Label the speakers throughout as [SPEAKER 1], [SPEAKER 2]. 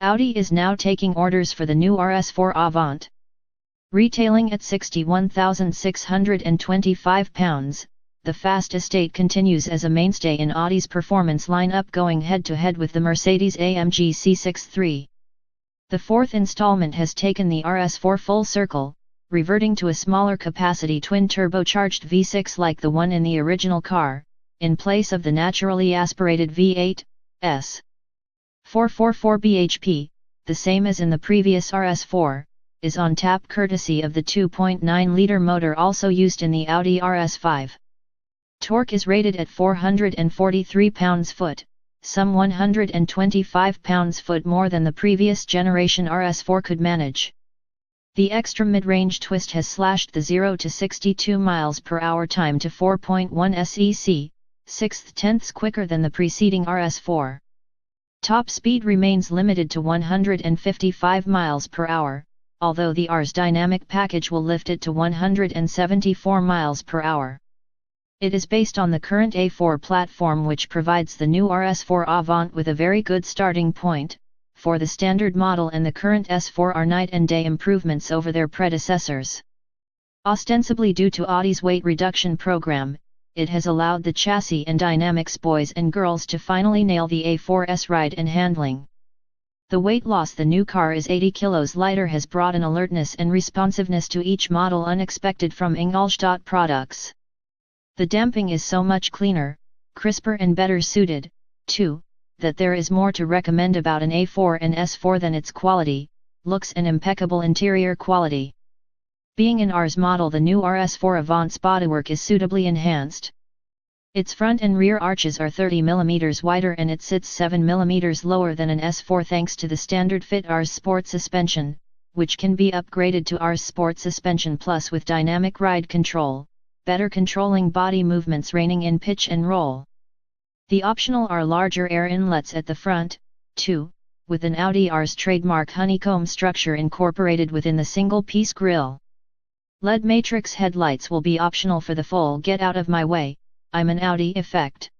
[SPEAKER 1] Audi is now taking orders for the new RS4 Avant. Retailing at £61,625, the fast estate continues as a mainstay in Audi's performance lineup, going head-to-head with the Mercedes-AMG C63. The fourth installment has taken the RS4 full circle, reverting to a smaller capacity twin-turbocharged V6 like the one in the original car, in place of the naturally aspirated V8, S. 444 bhp, the same as in the previous RS4, is on tap courtesy of the 2.9-litre motor also used in the Audi RS5. Torque is rated at 443 pounds-foot, some 125 pounds-foot more than the previous generation RS4 could manage. The extra mid-range twist has slashed the 0 to 62 miles per hour time to 4.1 sec, 6/10 quicker than the preceding RS4. Top speed remains limited to 155 miles per hour, although the R's dynamic package will lift it to 174 miles per hour. It is based on the current A4 platform, which provides the new RS4 Avant with a very good starting point. For the standard model and the current S4 are night and day improvements over their predecessors. Ostensibly due to Audi's weight reduction program, it has allowed the chassis and dynamics boys and girls to finally nail the A4's ride and handling. The weight loss the new car is 80 kilos lighter has brought an alertness and responsiveness to each model unexpected from Ingolstadt products. The damping is so much cleaner, crisper and better suited, too, that there is more to recommend about an A4 and S4 than its quality, looks and impeccable interior quality. Being an Rs model, the new RS4 Avant's bodywork is suitably enhanced. Its front and rear arches are 30 mm wider and it sits 7 mm lower than an S4 thanks to the standard fit Rs Sport suspension, which can be upgraded to Rs Sport Suspension Plus with dynamic ride control, better controlling body movements reining in pitch and roll. The optional are larger air inlets at the front, too, with an Audi Rs trademark honeycomb structure incorporated within the single-piece grille. LED matrix headlights will be optional for the full "get out of my way, I'm an Audi" effect.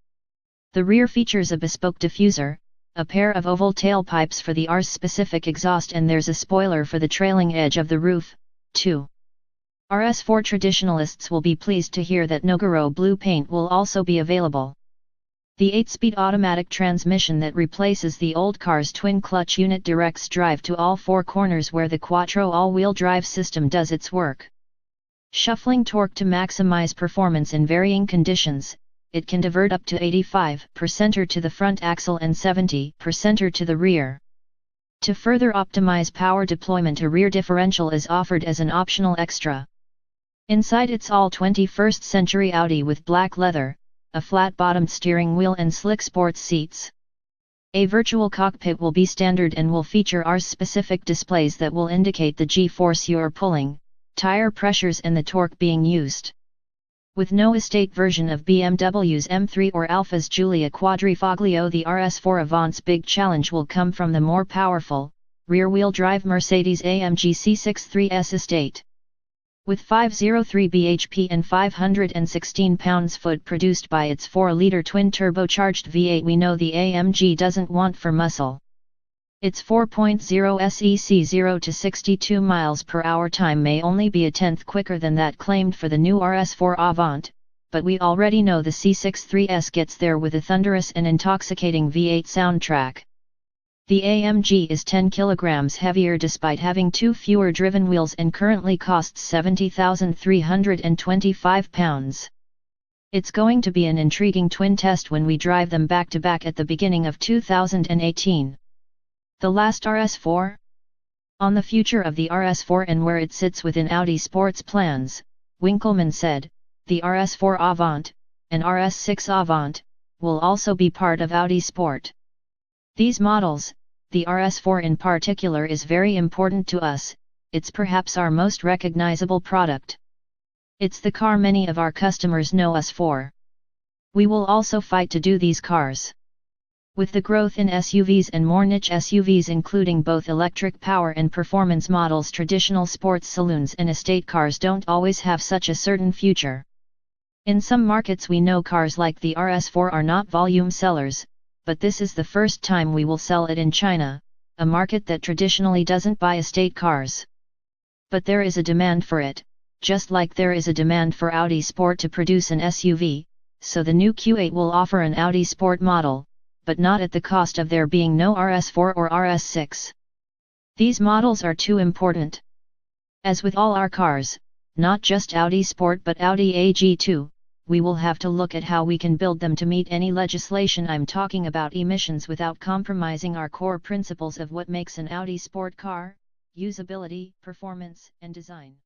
[SPEAKER 1] The rear features a bespoke diffuser, a pair of oval tailpipes for the Rs-specific exhaust, and there's a spoiler for the trailing edge of the roof, too. RS4 traditionalists will be pleased to hear that Nogaro blue paint will also be available. The 8-speed automatic transmission that replaces the old car's twin-clutch unit directs drive to all four corners where the Quattro all-wheel drive system does its work. Shuffling torque to maximize performance in varying conditions, it can divert up to 85% to the front axle and 70% to the rear. To further optimize power deployment, a rear differential is offered as an optional extra. Inside, it's all 21st century Audi with black leather, a flat-bottomed steering wheel and slick sports seats. A virtual cockpit will be standard and will feature Rs-specific displays that will indicate the G-force you're pulling, tire pressures and the torque being used. With no estate version of BMW's M3 or Alfa's Giulia Quadrifoglio, the RS4 Avant's big challenge will come from the more powerful, rear-wheel drive Mercedes-AMG C63's estate. With 503 bhp and 516 pounds-foot produced by its 4-litre twin-turbocharged V8, we know the AMG doesn't want for muscle. Its 4.0 sec 0 to 62 miles per hour time may only be a tenth quicker than that claimed for the new RS4 Avant, but we already know the C63s gets there with a thunderous and intoxicating V8 soundtrack. The AMG is 10 kilograms heavier despite having 2 fewer driven wheels and currently costs £70,325. It's going to be an intriguing twin test when we drive them back to back at the beginning of 2018. The last RS4? On the future of the RS4 and where it sits within Audi Sport's plans, Winkleman said, the RS4 Avant, and RS6 Avant, will also be part of Audi Sport. These models, the RS4 in particular, is very important to us, it's perhaps our most recognizable product. It's the car many of our customers know us for. We will also fight to do these cars. With the growth in SUVs and more niche SUVs including both electric power and performance models, traditional sports saloons and estate cars don't always have such a certain future. In some markets we know cars like the RS4 are not volume sellers, but this is the first time we will sell it in China, a market that traditionally doesn't buy estate cars. But there is a demand for it, just like there is a demand for Audi Sport to produce an SUV, so the new Q8 will offer an Audi Sport model, but not at the cost of there being no RS4 or RS6. These models are too important. As with all our cars, not just Audi Sport but Audi AG too, we will have to look at how we can build them to meet any legislation. I'm talking about emissions without compromising our core principles of what makes an Audi Sport car: usability, performance, and design.